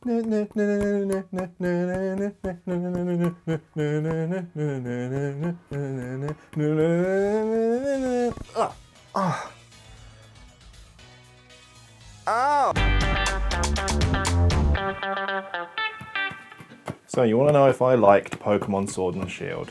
So you want to know if I liked Pokemon Sword and Shield?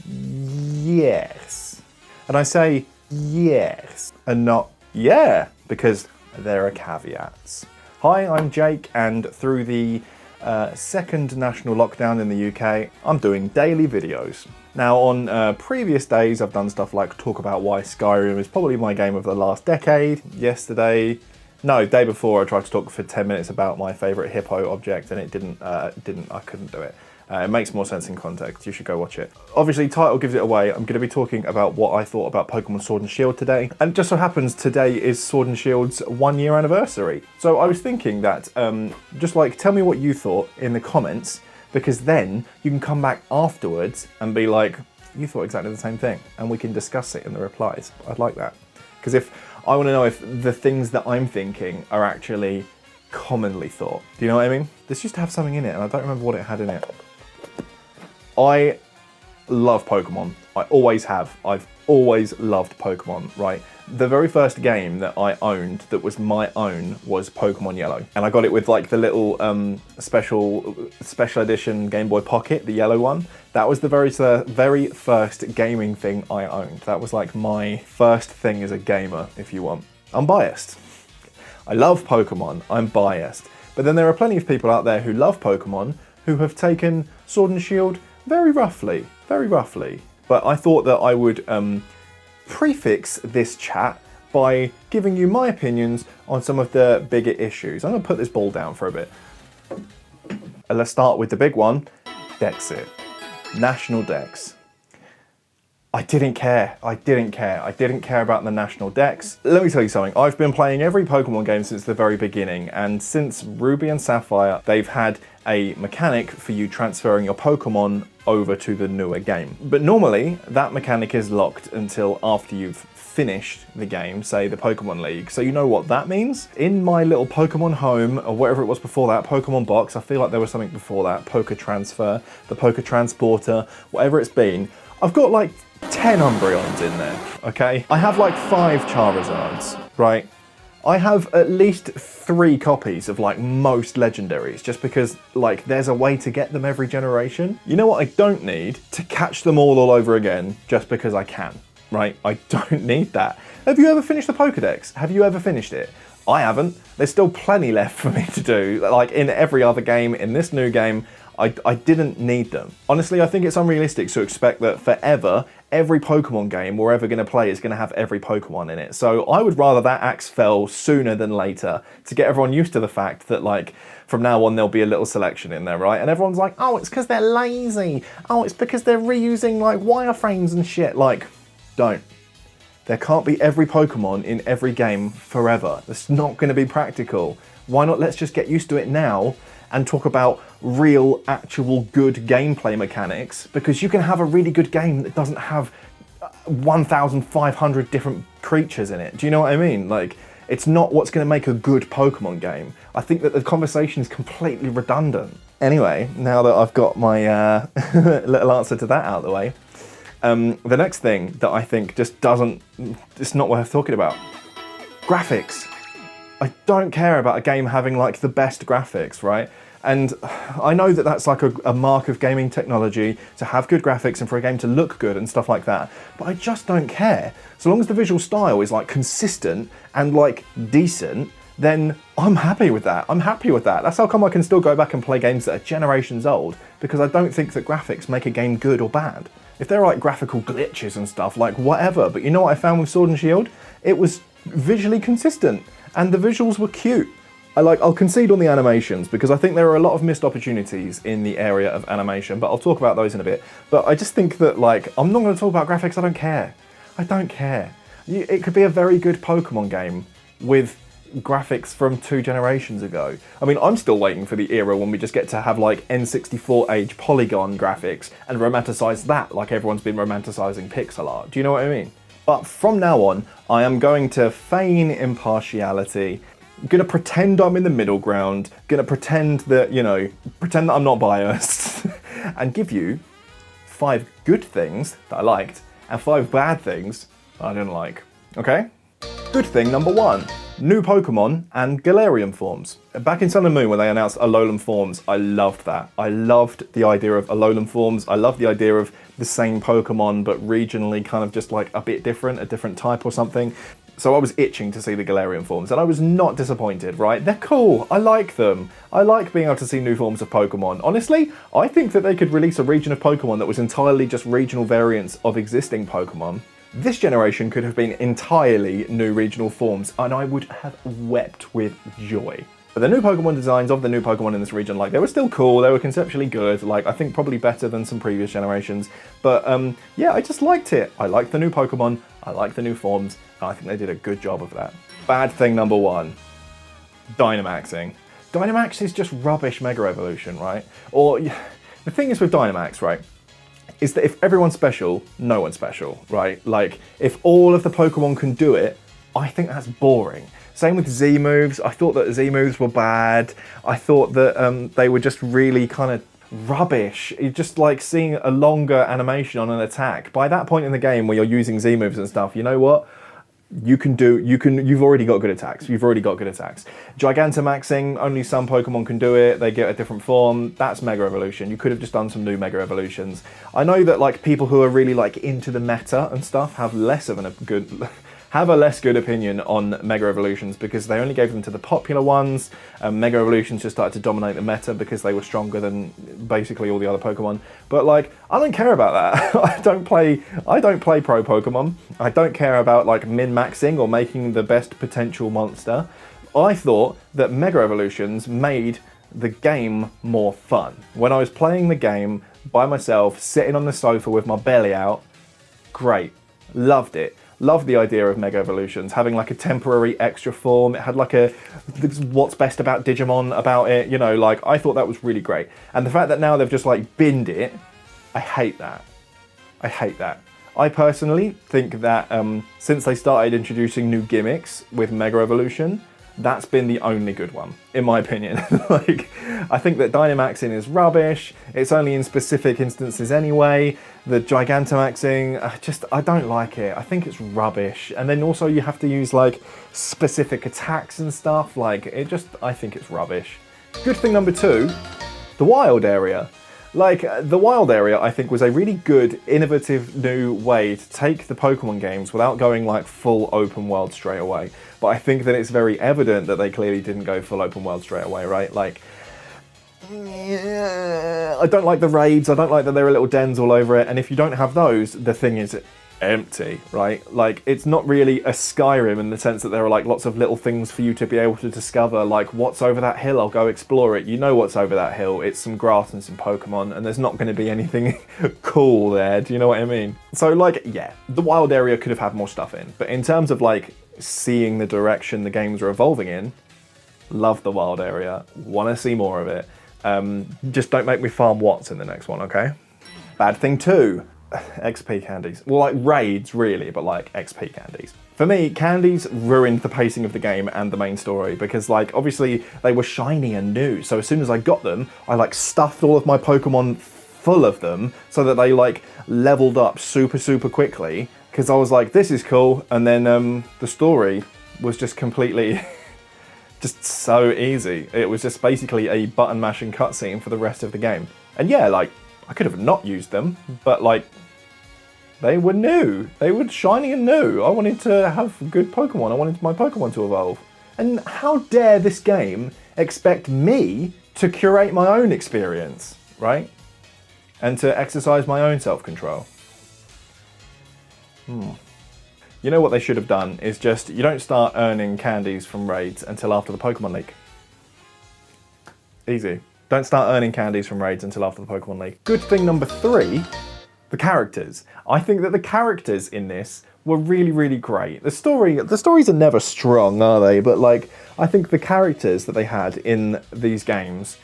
Yes. And I say yes and not yeah, because there are caveats. Hi, I'm Jake, and through the second national lockdown in the UK, I'm doing daily videos. Now, on previous days, I've done stuff like talk about why Skyrim is probably my game of the last decade. Day before, I tried to talk for 10 minutes about my favourite hippo object, and I couldn't do it. It makes more sense in context. You should go watch it. Obviously, title gives it away. I'm going to be talking about what I thought about Pokemon Sword and Shield today. And it just so happens today is Sword and Shield's 1-year anniversary. So I was thinking that, just like, tell me what you thought in the comments, because then you can come back afterwards and be like, you thought exactly the same thing, and we can discuss it in the replies. I'd like that. Because I want to know if the things that I'm thinking are actually commonly thought. Do you know what I mean? This used to have something in it, and I don't remember what it had in it. I love Pokemon. I always have. I've always loved Pokemon, right? The very first game that I owned that was my own was Pokemon Yellow. And I got it with like the little special edition Game Boy Pocket, the yellow one. That was the very first gaming thing I owned. That was like my first thing as a gamer, if you want. I'm biased. I love Pokemon, I'm biased. But then there are plenty of people out there who love Pokemon who have taken Sword and Shield very roughly. But I thought that I would prefix this chat by giving you my opinions on some of the bigger issues. I'm going to put this ball down for a bit. And let's start with the big one, DEXIT. National Dex. I didn't care about the National Dex. Let me tell you something, I've been playing every Pokemon game since the very beginning, and since Ruby and Sapphire, they've had a mechanic for you transferring your Pokemon over to the newer game. But normally, that mechanic is locked until after you've finished the game, say the Pokemon League. So you know what that means? In my little Pokemon home, or whatever it was before that, Pokemon box, I feel like there was something before that, Poké Transfer, the Poké Transporter, whatever it's been, I've got like 10 Umbreons in there, okay? I have like 5 Charizards, right? I have at least 3 copies of like most legendaries, just because like there's a way to get them every generation. You know what I don't need? To catch them all over again just because I can, right? I don't need that. Have you ever finished the Pokedex? Have you ever finished it? I haven't. There's still plenty left for me to do. Like in every other game, in this new game, I didn't need them. Honestly, I think it's unrealistic to expect that forever, every Pokemon game we're ever going to play is going to have every Pokemon in it. So I would rather that axe fell sooner than later to get everyone used to the fact that like from now on there'll be a little selection in there, right? And everyone's like, oh, it's because they're lazy. Oh, it's because they're reusing like wireframes and shit. Like, don't. There can't be every Pokemon in every game forever. That's not going to be practical. Why not let's just get used to it now and talk about real, actual good gameplay mechanics, because you can have a really good game that doesn't have 1,500 different creatures in it. Do you know what I mean? Like, it's not what's going to make a good Pokemon game. I think that the conversation is completely redundant. Anyway, now that I've got my little answer to that out of the way, the next thing that I think just it's not worth talking about. Graphics. I don't care about a game having like the best graphics, right? And I know that that's like a mark of gaming technology to have good graphics and for a game to look good and stuff like that. But I just don't care. So long as the visual style is like consistent and like decent, then I'm happy with that. That's how come I can still go back and play games that are generations old, because I don't think that graphics make a game good or bad. If there are like graphical glitches and stuff, like whatever. But you know what I found with Sword and Shield? It was visually consistent and the visuals were cute. I'll concede on the animations because I think there are a lot of missed opportunities in the area of animation, but I'll talk about those in a bit. But I just think that like, I'm not going to talk about graphics, I don't care. It could be a very good Pokemon game with graphics from 2 generations ago. I mean, I'm still waiting for the era when we just get to have like N64 age polygon graphics and romanticize that like everyone's been romanticizing pixel art. Do you know what I mean? But from now on, I am going to feign impartiality, gonna pretend I'm in the middle ground, gonna pretend that, you know, pretend that I'm not biased, and give you 5 good things that I liked and 5 bad things that I didn't like, okay? Good thing number 1, new Pokemon and Galarian forms. Back in Sun and Moon when they announced Alolan forms, I loved that. I loved the idea of Alolan forms. I loved the idea of the same Pokemon but regionally kind of just like a bit different, a different type or something. So I was itching to see the Galarian forms, and I was not disappointed, right? They're cool, I like them. I like being able to see new forms of Pokemon. Honestly, I think that they could release a region of Pokemon that was entirely just regional variants of existing Pokemon. This generation could have been entirely new regional forms, and I would have wept with joy. But the new Pokemon designs of the new Pokemon in this region, like, they were still cool, they were conceptually good, like, I think probably better than some previous generations. But, yeah, I just liked it. I liked the new Pokemon, I liked the new forms, and I think they did a good job of that. Bad thing number 1, Dynamaxing. Dynamax is just rubbish Mega Evolution, right? Or, the thing is with Dynamax, right, is that if everyone's special, no one's special, right? Like, if all of the Pokemon can do it, I think that's boring. Same with Z moves. I thought that Z moves were bad. I thought that they were just really kind of rubbish. You're just like seeing a longer animation on an attack. By that point in the game where you're using Z moves and stuff, you know what? You've already got good attacks. You've already got good attacks. Gigantamaxing, only some Pokemon can do it. They get a different form. That's Mega Evolution. You could have just done some new Mega Evolutions. I know that like people who are really like into the meta and stuff have a less good opinion on Mega Evolutions because they only gave them to the popular ones. Mega Evolutions just started to dominate the meta because they were stronger than basically all the other Pokemon. But like, I don't care about that. I don't play pro Pokemon. I don't care about like min-maxing or making the best potential monster. I thought that Mega Evolutions made the game more fun. When I was playing the game by myself, sitting on the sofa with my belly out, great, loved it. Loved the idea of Mega Evolutions, having like a temporary extra form. It had like what's best about Digimon about it, you know, like I thought that was really great. And the fact that now they've just like binned it, I hate that. I hate that. I personally think that since they started introducing new gimmicks with Mega Evolution, that's been the only good one, in my opinion. Like, I think that Dynamaxing is rubbish. It's only in specific instances anyway. The Gigantamaxing, I don't like it. I think it's rubbish. And then also you have to use like specific attacks and stuff. Like, I think it's rubbish. Good thing number 2, the wild area. Like, the wild area, I think, was a really good, innovative new way to take the Pokemon games without going, like, full open world straight away. But I think that it's very evident that they clearly didn't go full open world straight away, right? Like, I don't like the raids, I don't like that there are little dens all over it, and if you don't have those, the thing is empty, right? Like, it's not really a Skyrim in the sense that there are like lots of little things for you to be able to discover, like what's over that hill, I'll go explore it. You know what's over that hill, it's some grass and some Pokemon, and there's not going to be anything cool there, do you know what I mean? So like, yeah, the wild area could have had more stuff in, but in terms of like seeing the direction the games are evolving in, love the wild area, want to see more of it. Just don't make me farm Watts in the next one, okay? Bad thing 2. XP candies. Well, like raids really, but like XP candies. For me, candies ruined the pacing of the game and the main story because like obviously they were shiny and new, so as soon as I got them, I like stuffed all of my Pokemon full of them so that they like leveled up super quickly because I was like, this is cool, and then the story was just completely just so easy. It was just basically a button mashing cutscene for the rest of the game. And yeah, like I could have not used them, but like they were new. They were shiny and new. I wanted to have good Pokemon. I wanted my Pokemon to evolve. And how dare this game expect me to curate my own experience, right? And to exercise my own self-control. You know what they should have done is just, you don't start earning candies from raids until after the Pokemon League. Easy. Don't start earning candies from raids until after the Pokemon League. Good thing number 3, the characters. I think that the characters in this were really great. The stories are never strong, are they? But like, I think the characters that they had in these games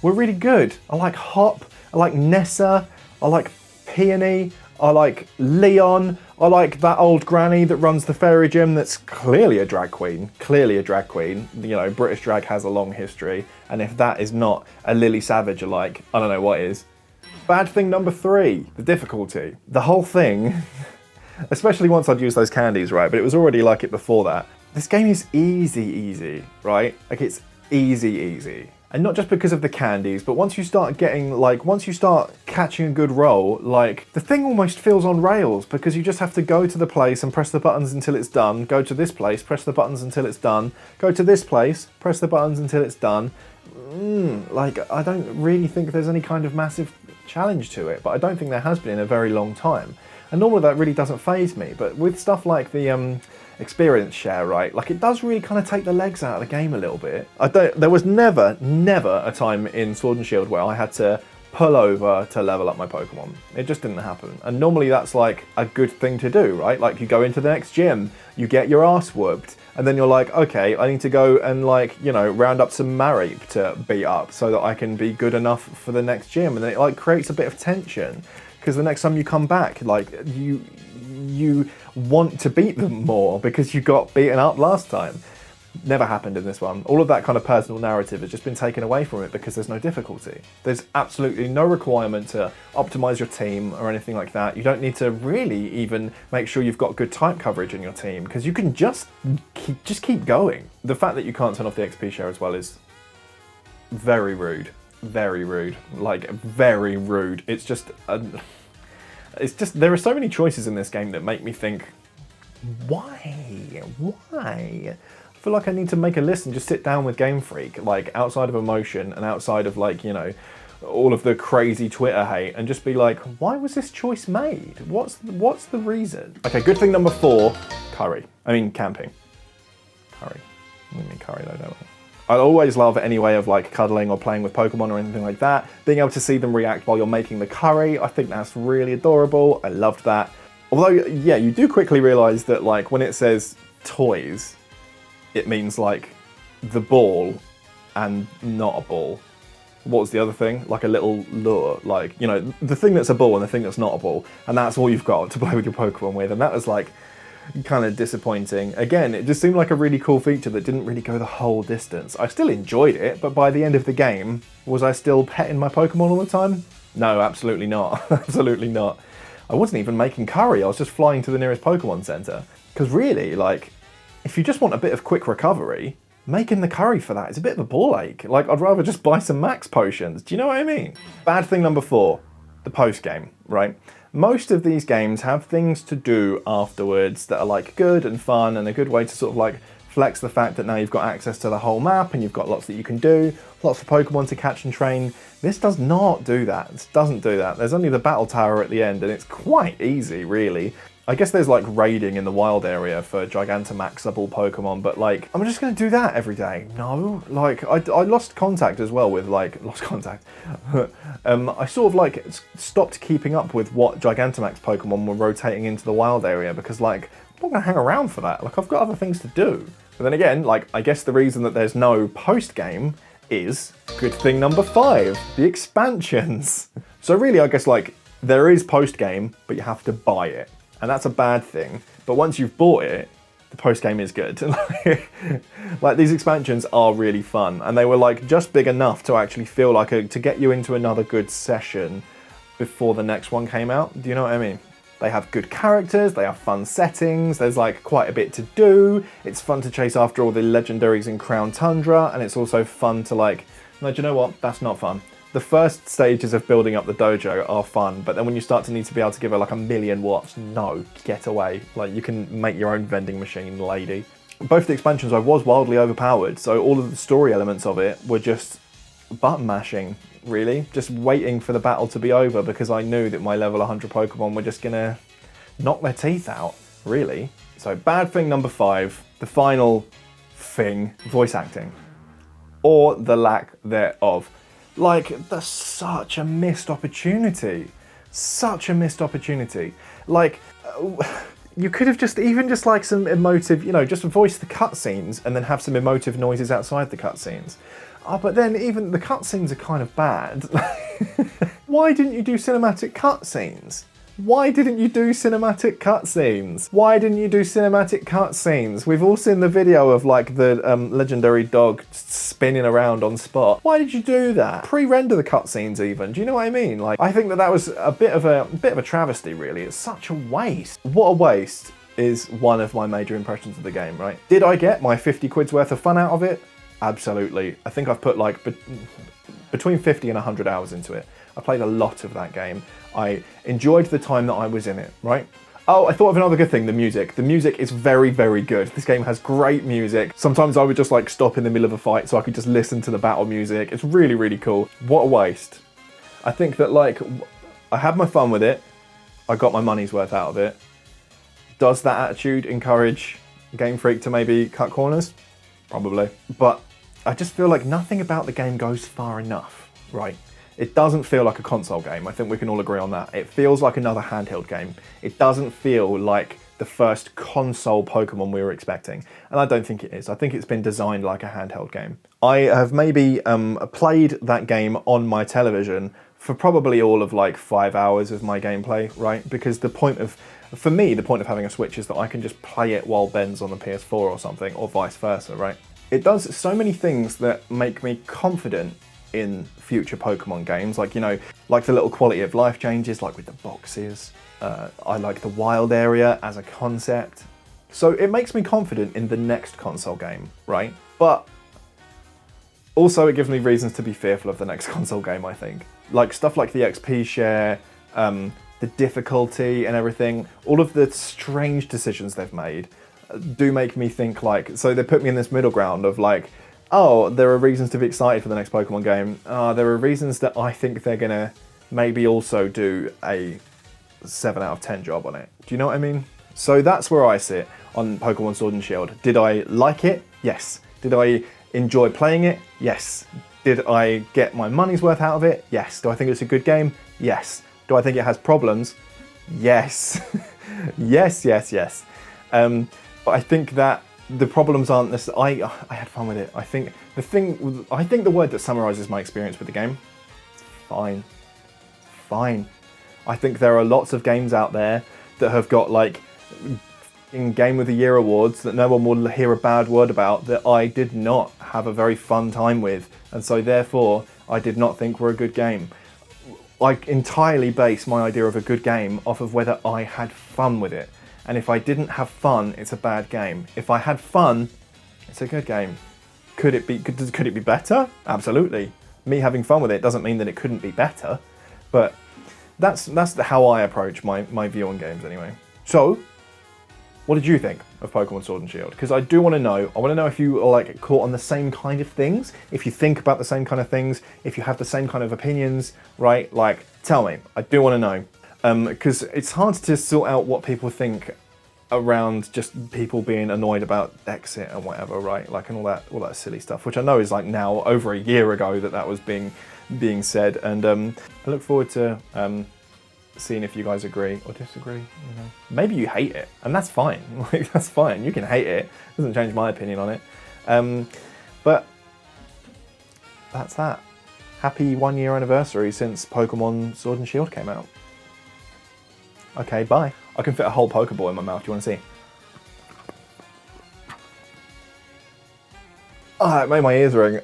were really good. I like Hop, I like Nessa, I like Peony, I like Leon. I like that old granny that runs the fairy gym that's clearly a drag queen. Clearly a drag queen. You know, British drag has a long history. And if that is not a Lily Savage alike, I don't know what is. Bad thing number 3, the difficulty. The whole thing, especially once I'd used those candies, right? But it was already like it before that. This game is easy, right? Like it's easy. And not just because of the candies, but once you start getting, like, once you start catching a good roll, like, the thing almost feels on rails because you just have to go to the place and press the buttons until it's done, go to this place, press the buttons until it's done, go to this place, press the buttons until it's done. Like, I don't really think there's any kind of massive challenge to it, but I don't think there has been in a very long time. And normally that really doesn't faze me, but with stuff like the, experience share, right? Like it does really kind of take the legs out of the game a little bit. There was never a time in Sword and Shield where I had to pull over to level up my Pokemon. It just didn't happen. And normally that's like a good thing to do, right? Like you go into the next gym, you get your ass whooped, and then you're like, okay, I need to go and like, you know, round up some Marip to beat up so that I can be good enough for the next gym. And then it like creates a bit of tension because the next time you come back, like you want to beat them more because you got beaten up last time. Never happened in this one. All of that kind of personal narrative has just been taken away from it because there's no difficulty. There's absolutely no requirement to optimize your team or anything like that. You don't need to really even make sure you've got good type coverage in your team because you can just keep going. The fact that you can't turn off the XP share as well is very rude. Very rude. Like, very rude. It's just there are so many choices in this game that make me think, why? I feel like I need to make a list and just sit down with Game Freak, like outside of emotion and outside of like, you know, all of the crazy Twitter hate and just be like, why was this choice made? What's the reason? Okay, good thing number 4, curry. I mean, camping. Curry. I mean curry though, don't I? I always love any way of like cuddling or playing with Pokemon or anything like that. Being able to see them react while you're making the curry, I think that's really adorable. I loved that. Although, yeah, you do quickly realize that like when it says toys, it means like the ball and not a ball. What was the other thing? Like a little lure, like, you know, the thing that's a ball and the thing that's not a ball. And that's all you've got to play with your Pokemon with. And that was like kind of disappointing. Again, it just seemed like a really cool feature that didn't really go the whole distance. I still enjoyed it, but by the end of the game, was I still petting my Pokemon all the time? No, absolutely not. Absolutely not. I wasn't even making curry, I was just flying to the nearest Pokemon Center. Because really, like, if you just want a bit of quick recovery, making the curry for that is a bit of a ball ache. Like, I'd rather just buy some max potions. Do you know what I mean? Bad thing number 4, the post game, right? Most of these games have things to do afterwards that are like good and fun and a good way to sort of like flex the fact that now you've got access to the whole map and you've got lots that you can do, lots of Pokemon to catch and train. This does not do that. This doesn't do that. There's only the battle tower at the end and it's quite easy, really. I guess there's like raiding in the wild area for Gigantamaxable Pokemon, but like, I'm just gonna do that every day. No, like, I lost contact as well with like, lost contact. I sort of like stopped keeping up with what Gigantamax Pokemon were rotating into the wild area because like, I'm not gonna hang around for that. Like, I've got other things to do. But then again, like, I guess the reason that there's no post-game is good thing number 5, the expansions. So really, I guess like, there is post-game, but you have to buy it. And that's a bad thing. But once you've bought it, the post-game is good. Like, these expansions are really fun. And they were like just big enough to actually feel like to get you into another good session before the next one came out. Do you know what I mean? They have good characters, they have fun settings, there's like quite a bit to do. It's fun to chase after all the legendaries in Crown Tundra. And it's also fun to like, no, do you know what? That's not fun. The first stages of building up the dojo are fun, but then when you start to need to be able to give her like 1,000,000 watts, no, get away. Like, you can make your own vending machine, lady. Both the expansions I was wildly overpowered, so all of the story elements of it were just button mashing, really. Just waiting for the battle to be over because I knew that my level 100 Pokemon were just gonna knock their teeth out, really. So bad thing number 5, the final thing, voice acting. Or the lack thereof. Like, that's such a missed opportunity. Such a missed opportunity. Like, you could have just, even just like some emotive, you know, just voice the cutscenes and then have some emotive noises outside the cutscenes. Oh, but then even the cutscenes are kind of bad. Why didn't you do cinematic cutscenes? Why didn't you do cinematic cutscenes? Why didn't you do cinematic cutscenes? We've all seen the video of like the legendary dog spinning around on spot. Why did you do that? Pre-render the cutscenes even. Do you know what I mean? Like, I think that was a bit of a travesty, really. It's such a waste. What a waste is one of my major impressions of the game, right? Did I get my 50 quid's worth of fun out of it? Absolutely. I think I've put like between 50 and 100 hours into it. I played a lot of that game. I enjoyed the time that I was in it, right? Oh, I thought of another good thing, the music. The music is very, very good. This game has great music. Sometimes I would just like stop in the middle of a fight so I could just listen to the battle music. It's really, really cool. What a waste. I think that like, I had my fun with it. I got my money's worth out of it. Does that attitude encourage Game Freak to maybe cut corners? Probably. But I just feel like nothing about the game goes far enough, right? It doesn't feel like a console game. I think we can all agree on that. It feels like another handheld game. It doesn't feel like the first console Pokemon we were expecting. And I don't think it is. I think it's been designed like a handheld game. I have maybe played that game on my television for probably all of like 5 hours of my gameplay, right? Because for me, the point of having a Switch is that I can just play it while Ben's on the PS4 or something, or vice versa, right? It does so many things that make me confident in future Pokemon games, like, you know, like the little quality of life changes, like with the boxes. I like the wild area as a concept. So it makes me confident in the next console game, right? But also it gives me reasons to be fearful of the next console game, I think. Like stuff like the XP share, the difficulty and everything, all of the strange decisions they've made do make me think like, so they put me in this middle ground of like, oh, there are reasons to be excited for the next Pokemon game. There are reasons that I think they're gonna maybe also do a 7 out of 10 job on it. Do you know what I mean? So that's where I sit on Pokémon Sword and Shield. Did I like it? Yes. Did I enjoy playing it? Yes. Did I get my money's worth out of it? Yes. Do I think it's a good game? Yes. Do I think it has problems? Yes. yes. But I think that the problems aren't necessarily. I had fun with it. I think the word that summarizes my experience with the game, fine. I think there are lots of games out there that have got like in Game of the Year awards that no one will hear a bad word about, that I did not have a very fun time with, and so therefore I did not think were a good game. I entirely base my idea of a good game off of whether I had fun with it. And if I didn't have fun, it's a bad game. If I had fun, it's a good game. Could it be better? Absolutely. Me having fun with it doesn't mean that it couldn't be better, but that's how I approach my view on games anyway. So, what did you think of Pokemon Sword and Shield? Because I do want to know. I want to know if you are like caught on the same kind of things, if you think about the same kind of things, if you have the same kind of opinions, right? Like, tell me. I do want to know. Because it's hard to sort out what people think around just people being annoyed about DEXIT and whatever, right? Like, and all that silly stuff, which I know is like now over a year ago that was being said. And I look forward to seeing if you guys agree or disagree. You know, maybe you hate it, and that's fine. Like, that's fine. You can hate it. It doesn't change my opinion on it. But that's that. Happy 1 year anniversary since Pokemon Sword and Shield came out. Okay, bye. I can fit a whole Pokeball in my mouth. Do you want to see? Ah, it made my ears ring.